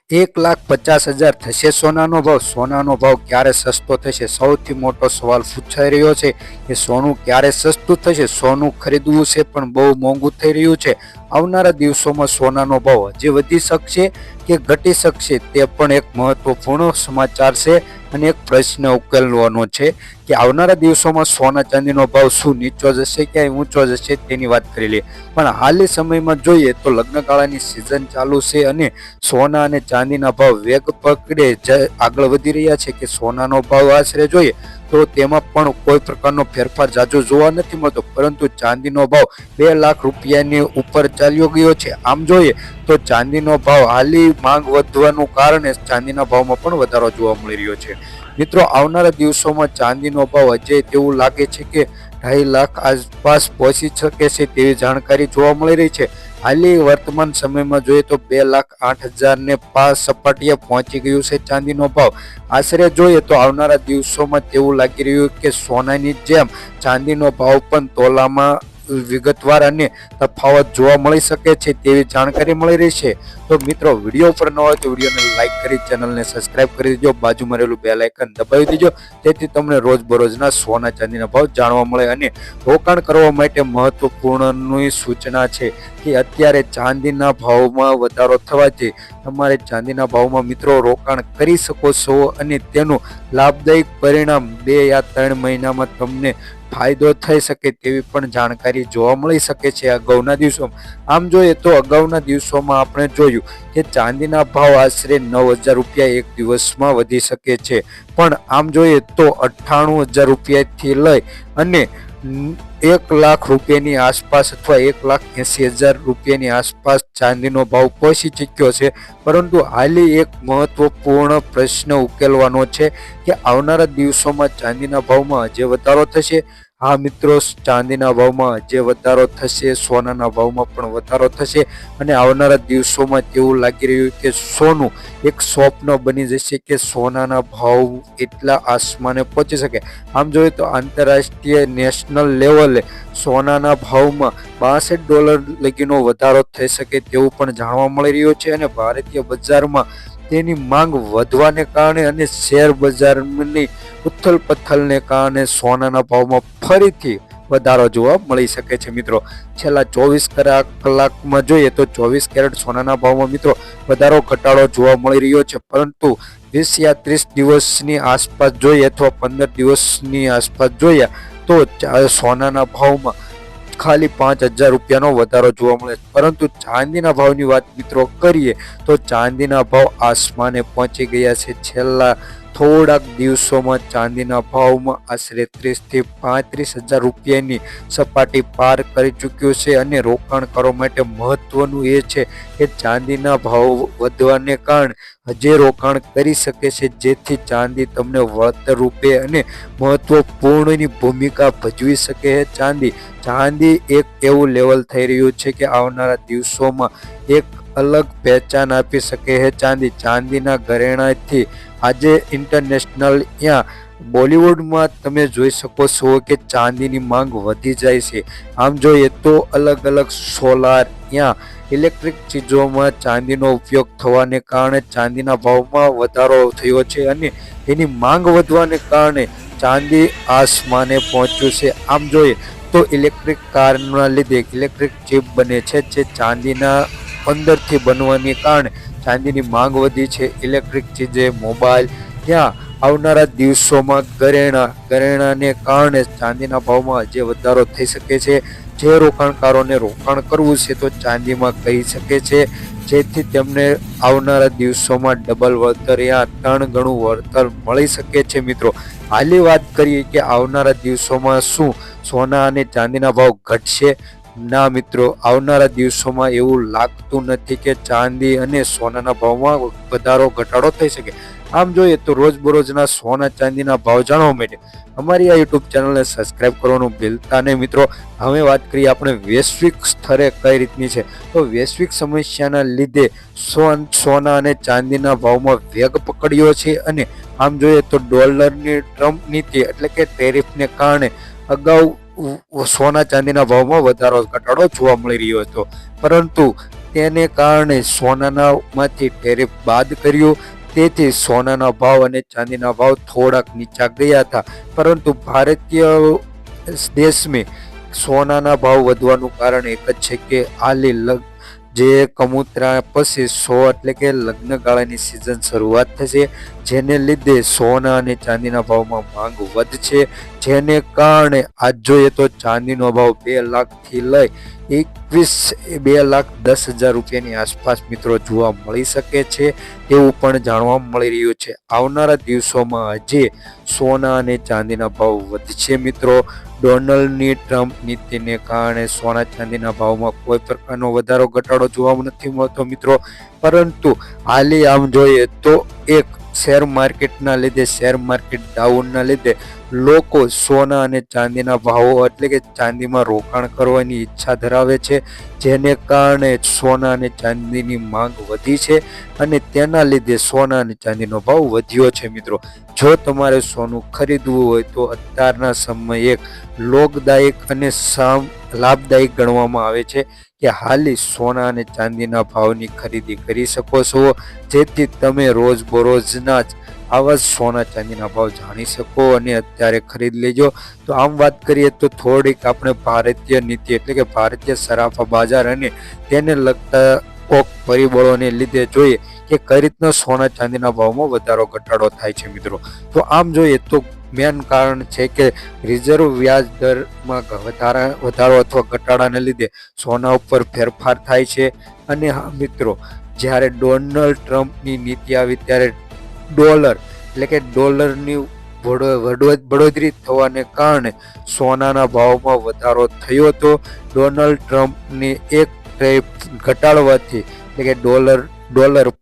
1,50,000 થશે સોનાનો ભાવ। સોનાનો ભાવ ક્યારે સસ્તો થશે? સૌથી મોટો સવાલ પૂછાઈ રહ્યો છે કે સોનું ક્યારે સસ્તું થશે? સોનું ખરીદવું છે પણ બહુ મોંઘું થઈ રહ્યું છે। આવનારા દિવસોમાં સોનાનો ભાવ હજી વધી શકશે કે ઘટી શકશે તે પણ એક મહત્વપૂર્ણ સમાચાર છે અને એક પ્રશ્ન ઉકેલવાનો છે કે આવનારા દિવસોમાં સોના ચાંદીનો ભાવ શું નીચો જશે કે ઊંચો જશે તેની વાત કરી લઈએ। પણ હાલના સમયમાં જોઈએ તો લગ્નગાળાની સિઝન ચાલુ છે અને સોના અને ચાંદીના ભાવ વેગ પકડે આગળ વધી રહ્યા છે કે સોનાનો ભાવ આશરે જોઈએ તો તેમાં પણ કોઈ પ્રકારનો ફેરફાર જાજો જોવા નથી મળતો, પરંતુ ચાંદીનો ભાવ 2 લાખ રૂપિયાની ઉપર ચાલ્યો ગયો છે। આમ જોઈએ તો ચાંદીનો ભાવ હાલી માંગ વધવાનું કારણે ચાંદીના ભાવમાં પણ વધારો જોવા મળી રહ્યો છે। મિત્રો, આવનારા દિવસોમાં ચાંદીનો ભાવ હજે તેવું લાગે છે કે 2.5 લાખ આસપાસ પહોંચી શકે છે તેવી જાણકારી જોવા મળી રહી છે। હાલની વર્તમાન સમયમાં જોઈએ તો 2,08,000 ને પાસ સપાટીએ પહોંચી ગયું છે ચાંદીનો ભાવ। આશરે જોઈએ તો આવનારા દિવસોમાં તેવું લાગી રહ્યું કે સોનાની જેમ ચાંદીનો ભાવ પણ તોલામાં વિગતવાર અને તફાવત જોવા મળી શકે છે તેવી જાણકારી મળી રહી છે। તો મિત્રો, વિડીયો પર ન હોય તો વિડીયોને લાઈક કરી ચેનલને સબસ્ક્રાઇબ કરી દેજો, બાજુમાં રહેલું બેલ આઇકન દબાવી દેજો જેથી તમને રોજબરોજના સોના ચાંદીના ભાવ જાણવા મળે। અને રોકાણ કરવા માટે મહત્વપૂર્ણની સૂચના છે કે અત્યારે ચાંદીના ભાવમાં વધારો થવાથી તમારે ચાંદીના ભાવમાં મિત્રો રોકાણ કરી શકો છો અને તેનું લાભદાયક પરિણામ 2 યા 3 મહિનામાં તમને ફાયદો થઈ શકે તેવી પણ જાણકારી જોવા મળી શકે છે અગાઉના દિવસોમાં। આમ જોઈએ તો અગાઉના દિવસોમાં આપણે જોયું કે ચાંદીના ભાવ આશરે 9,000 રૂપિયા એક દિવસમાં વધી શકે છે, પણ આમ જોઈએ તો 98,000 રૂપિયાથી લઈ અને 1 લાખ રૂપિયાની આસપાસ અથવા 1,80,000 રૂપિયાની આસપાસ ચાંદીનો ભાવ પહોંચી ચૂક્યો છે। પરંતુ હાલી એક મહત્વપૂર્ણ પ્રશ્ન ઉકેલવાનો છે કે આવનારા દિવસોમાં ચાંદીના ભાવમાં હજે વધારો થશે? હા મિત્રો, ચાંદીના ભાવમાં હજે વધારો થશે, સોનાના ભાવમાં પણ વધારો થશે અને આવનારા દિવસોમાં તેવું લાગી રહ્યું કે સોનું એક સ્વપ્ન બની જશે કે સોનાના ભાવ એટલા આસમાને પહોંચી શકે। આમ જોઈએ તો આંતરરાષ્ટ્રીય નેશનલ લેવલે સોનાના ભાવમાં $62 લગીનો વધારો થઈ શકે તેવું પણ જાણવા મળી રહ્યું છે અને ભારતીય બજારમાં તેની માંગ વધવાને કારણે અને શેર બજારની ઉથલપથલને કારણે સોનાના ભાવમાં ફરીથી વધારો જોવા મળી શકે છે। મિત્રો, છેલ્લા 24 કલાકમાં જોઈએ તો 24 કેરેટ સોનાના ભાવમાં મિત્રો વધારો ઘટાડો જોવા મળી રહ્યો છે, પરંતુ 20 યા 30 દિવસની આસપાસ જોઈએ અથવા 15 દિવસની આસપાસ જોઈએ તો સોનાના ભાવમાં ખાલી 5,000 રૂપિયાનો વધારો જોવા મળે। પરંતુ ચાંદીના ભાવની વાત મિત્રો કરીએ તો ચાંદીના ભાવ આસમાને પહોંચી ગયા છે। છેલ્લા થોડાક દિવસોમાં ચાંદીના ભાવમાં આશરે 30,000 થી 35,000 રૂપિયાની સપાટી પાર કરી ચૂક્યો છે અને રોકાણ કરવા માટે મહત્વનું એ છે કે ચાંદીના ભાવ વધવાને કારણે હજે રોકાણ કરી શકે છે જેથી ચાંદી તમને વળતર રૂપે અને મહત્વપૂર્ણની ભૂમિકા ભજવી શકે છે। ચાંદી એક એવું લેવલ થઈ રહ્યું છે કે આવનારા દિવસોમાં એક અલગ પહેચાન આપી શકે છે। ચાંદીના ઘરેણાથી આજે ઇન્ટરનેશનલ બોલિવૂડમાં તમે જોઈ શકો છો કે ચાંદીની માંગ વધી જાય છે। આમ જોઈએ તો અલગ અલગ સોલાર ઇલેક્ટ્રિક ચીજોમાં ચાંદીનો ઉપયોગ થવાને કારણે ચાંદીના ભાવમાં વધારો થયો છે અને એની માંગ વધવાને કારણે ચાંદી આસમાને પહોંચ્યું છે। આમ જોઈએ તો ઇલેક્ટ્રિક કારના લીધે ઇલેક્ટ્રિક ચિપ બને છે જે ચાંદીના અંદરથી બનવાને કારણે ચાંદીની માંગ વધી છે। ઇલેક્ટ્રિક ચીજે મોબાઈલ આવનારા દિવસોમાં ઘરેણાને કારણે ચાંદીના ભાવમાં હજે વધારો થઈ શકે છે। જે રોકાણકારોને રોકાણ કરવું છે તો ચાંદીમાં કરી શકે છે જેથી તેમને આવનારા દિવસોમાં ડબલ વળતર 3 ગણું વળતર મળી શકે છે। મિત્રો, હાલી વાત કરીએ કે આવનારા દિવસોમાં શું સોના અને ચાંદીના ભાવ ઘટશે? ના મિત્રો, આવનારા દિવસોમાં એવું લાગતું નથી કે ચાંદી અને સોનાના ભાવમાં વધારો ઘટાડો થઈ શકે। આમ જોઈએ તો રોજબરોજના સોના ચાંદીના ભાવ જાણવા માટે અમારી આ યુટ્યુબ ચેનલને સબસ્ક્રાઇબ કરવાનું ભૂલતા નહીં। મિત્રો, હવે વાત કરીએ આપણે વૈશ્વિક સ્તરે કઈ રીતની છે તો વૈશ્વિક સમસ્યાના લીધે સોના અને ચાંદીના ભાવમાં વેગ પકડ્યો છે અને આમ જોઈએ તો ડોલરની ટ્રમ્પ નીતિ એટલે કે ટેરિફને કારણે અગાઉ સોના ચાંદીના ભાવમાં વધારો ઘટાડો જોવા મળી રહ્યો હતો, પરંતુ તેને કારણે સોનાનામાંથી ટેરિફ બાદ કર્યું, તેથી સોનાના ભાવ અને ચાંદીના ભાવ થોડાક નીચા ગયા હતા. પરંતુ ભારતીય દેશમાં સોનાના ભાવ વધવાનું કારણ એક જ છે કે હાલી જે કમૂતરા પછી એટલે કે લગ્નગાળાની સિઝન શરૂઆત થશે, જેને લીધે સોના અને ચાંદીના ભાવમાં માંગ વધશે. જેને કારણે આજ જોઈએ તો ચાંદીનો ભાવ 2 લાખથી લઈ 2,10,000 રૂપિયાની આસપાસ મિત્રો જોવા મળી શકે છે તેવું પણ જાણવા મળી રહ્યું છે. આવનારા દિવસોમાં હજી સોના અને ચાંદીના ભાવ વધશે મિત્રો. ડોનાલ્ડની ટ્રમ્પ નીતિને કારણે સોના ચાંદીના ભાવમાં કોઈ પ્રકારનો વધારો ઘટાડો જોવા નથી મળતો મિત્રો. પરંતુ હાલી આમ જોઈએ તો એક શેર માર્કેટના લીધે, શેર માર્કેટ ડાઉનના લીધે લોકો સોના અને ચાંદીના ભાવો એટલે કે ચાંદીમાં રોકાણ કરવાની ઈચ્છા ધરાવે છે, જેને કારણે સોના અને ચાંદીની માંગ વધી છે અને તેના લીધે સોના અને ચાંદીનો ભાવ વધ્યો છે મિત્રો. જો તમારે સોનું ખરીદવું હોય તો અત્યારના સમયે એક લાભદાયક અને લાભદાયક ગણવામાં આવે છે કે હાલી સોના અને ચાંદીના ભાવની ખરીદી કરી શકો છો, જેથી તમે રોજબરોજના જ આવા સોના ચાંદીના ભાવ જાણી શકો અને અત્યારે ખરીદ લેજો. તો આમ વાત કરીએ તો થોડીક આપણે ભારતીય નીતિ એટલે કે ભારતીય સરાફા બજાર અને તેને લગતા કોક પરિબળોને લીધે જોઈએ કે કઈ રીતના સોના ચાંદીના ભાવમાં વધારો ઘટાડો થાય છે મિત્રો. તો આમ જોઈએ તો મેન કારણ છે કે રિઝર્વ વ્યાજ દરમાં વધારો અથવા ઘટાડાને લીધે સોના ઉપર ફેરફાર થાય છે. અને હા મિત્રો, જ્યારે ડોનાલ્ડ ટ્રમ્પની નીતિ આવી ત્યારે ડોલર એટલે કે ડોલરની બઢોતરી થવાને કારણે સોનાના ભાવમાં વધારો થયો હતો. ડોનાલ્ડ ટ્રમ્પની એક ટેરિફ ઘટાડવાથી એટલે કે ડોલર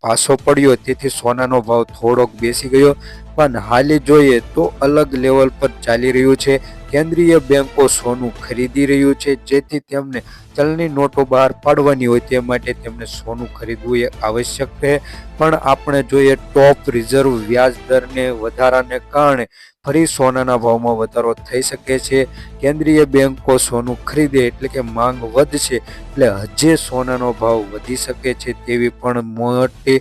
પાછો પડ્યો, તેથી સોનાનો ભાવ થોડોક બેસી ગયો. પણ હાલી જોઈએ તો અલગ લેવલ પર ચાલી રહ્યું છે. કેન્દ્રીય બેંકો સોનું ખરીદી રહ્યું છે, જેથી તેમને ચલણી નોટો બહાર પાડવાની હોય તે માટે તેમને સોનું ખરીદવું એ આવશ્યક છે. પણ આપણે જોઈએ ટોપ રિઝર્વ વ્યાજ દરને વધારાને કારણે ફરી સોનાના ભાવમાં વધારો થઈ શકે છે. કેન્દ્રીય બેંકો સોનું ખરીદે એટલે કે માંગ વધશે, એટલે હજી સોનાનો ભાવ વધી શકે છે તેવી પણ મોટી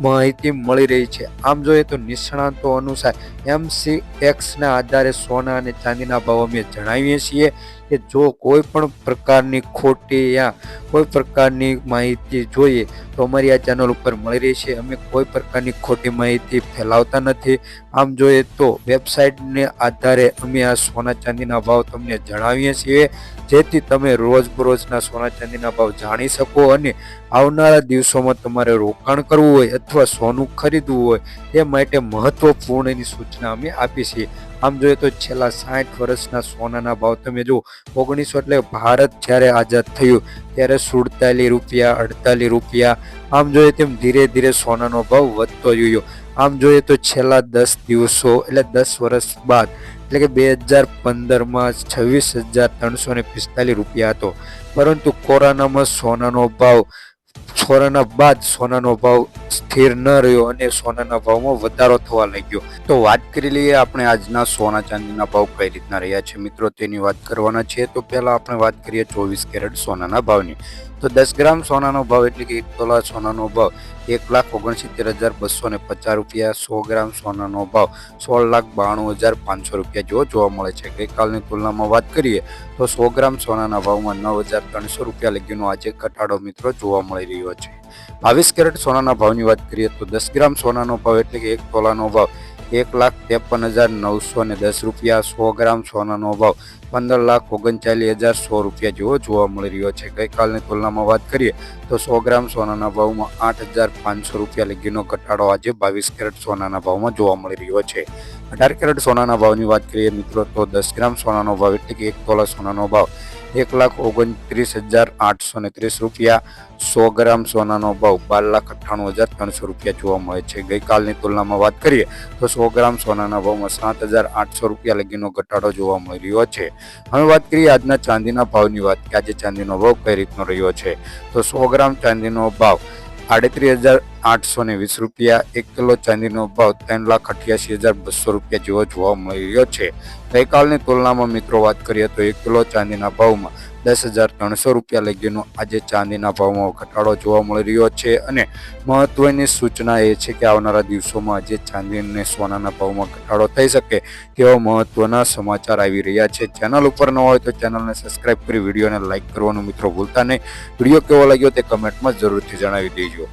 માહિતી મળી રહી છે. આમ જોઈએ તો નિષ્ણાતો અનુસાર MCXના આધારે સોના અને ચાંદીના ભાવ અમે જણાવીએ છીએ કે જો કોઈ પણ પ્રકારની ખોટી યા કોઈ પ્રકારની માહિતી જોઈએ તો અમારી આ ચેનલ ઉપર મળી રહી છે. અમે કોઈ પ્રકારની ખોટી માહિતી ફેલાવતા નથી. આમ જોઈએ તો વેબસાઇટને આધારે અમે આ સોના ચાંદીના ભાવ તમને જણાવીએ છીએ, જેથી તમે રોજબરોજના સોના ચાંદીના ભાવ જાણી શકો અને આવનારા દિવસોમાં તમારે રોકાણ કરવું હોય અથવા સોનું ખરીદવું હોય તે માટે મહત્વપૂર્ણની સૂચના અમે આપી છીએ. આમ જોઈએ તો છેલ્લા 60 વર્ષના સોનાના ભાવ તમે જુઓ, 1900 એટલે ભારત જ્યારે આઝાદ થયું ત્યારે 47 રૂપિયા, 48 રૂપિયા, આમ જોઈએ તેમ ધીરે ધીરે સોનાનો ભાવ વધતો ગયો. આમ જોઈએ તો છેલ્લા 10 દિવસો એટલે 10 વર્ષ બાદ એટલે કે 2015માં 26,345 રૂપિયા હતો. પરંતુ કોરોનામાં કોરોના બાદ સોનાનો ભાવ સ્થિર ન રહ્યો અને સોનાના ભાવમાં વધારો થવા લાગ્યો. તો વાત કરી લઈએ આપણે આજના સોના ચાંદીના ભાવ કઈ રીતના રહ્યા છે મિત્રો, તેની વાત કરવાના છે. તો પહેલા આપણે વાત કરીએ 24 કેરેટ સોનાના ભાવની. તો 10 ગ્રામ સોનાનો ભાવ એટલે કે 1 તોલા સોનાનો ભાવ 1,69,250 રૂપિયા. 100 ગ્રામ સોનાનો ભાવ 16,92,500 રૂપિયા જેવો જોવા મળે છે. ગઈકાલની તુલનામાં વાત કરીએ તો 100 ગ્રામ સોનાના ભાવમાં 9,300 રૂપિયા લગીનો આજે ઘટાડો મિત્રો જોવા મળી રહ્યો છે. 22 કેરેટ સોનાના ભાવની વાત કરીએ તો 10 ગ્રામ સોનાનો ભાવ એટલે કે 1 તોલાનો ભાવ 1,53,910 રૂપિયા. 100 ગ્રામ સોનાનો ભાવ 15,39,100 રૂપિયા જેવો જોવા મળી રહ્યો છે. ગઈકાલની તુલનામાં વાત કરીએ તો 100 ગ્રામ સોનાના ભાવમાં 8,500 રૂપિયા લગીનો ઘટાડો આજે 22 કેરેટ સોનાના ભાવમાં જોવા મળી રહ્યો છે. 18 કેરેટ સોનાના ભાવની વાત કરીએ મિત્રો તો 10 ગ્રામ સોનાનો ભાવ એટલે કે 1 તોલા સોનાનો ભાવ 1,29,830 રૂપિયા. 100 ગ્રામ સોનાનો ભાવ 12,98,300 રૂપિયા જોવા મળે છે. ગઈકાલની તુલનામાં વાત કરીએ તો 100 ગ્રામ સોનાના ભાવમાં 7,800 રૂપિયા લગીનો ઘટાડો જોવા મળી રહ્યો છે. હવે વાત કરીએ આજના ચાંદીના ભાવની વાત કે આજે ચાંદીનો ભાવ કઈ રીતનો રહ્યો છે. તો 100 ગ્રામ ચાંદીનો ભાવ 38,820 રૂપિયા. 1 કિલો ચાંદીનો ભાવ 3,88,200 રૂપિયા જેવો જોવા મળી રહ્યો છે. ગઈકાલની તુલનામાં મિત્રો વાત કરીએ તો 1 કિલો ચાંદીના ભાવમાં 10,300 રૂપિયા લગીનો આજે ચાંદીના ભાવમાં ઘટાડો જોવા મળી રહ્યો છે અને મહત્વની સૂચના એ છે કે આવનારા દિવસોમાં આજે ચાંદી અને સોનાના ભાવમાં ઘટાડો થઈ શકે તેવા મહત્વના સમાચાર આવી રહ્યા છે. ચેનલ ઉપર ન હોય તો ચેનલને સબસ્ક્રાઇબ કરી વિડીયોને લાઇક કરવાનું મિત્રો ભૂલતા નહીં. વિડીયો કેવો લાગ્યો તે કમેન્ટમાં જરૂરથી જણાવી દેજો.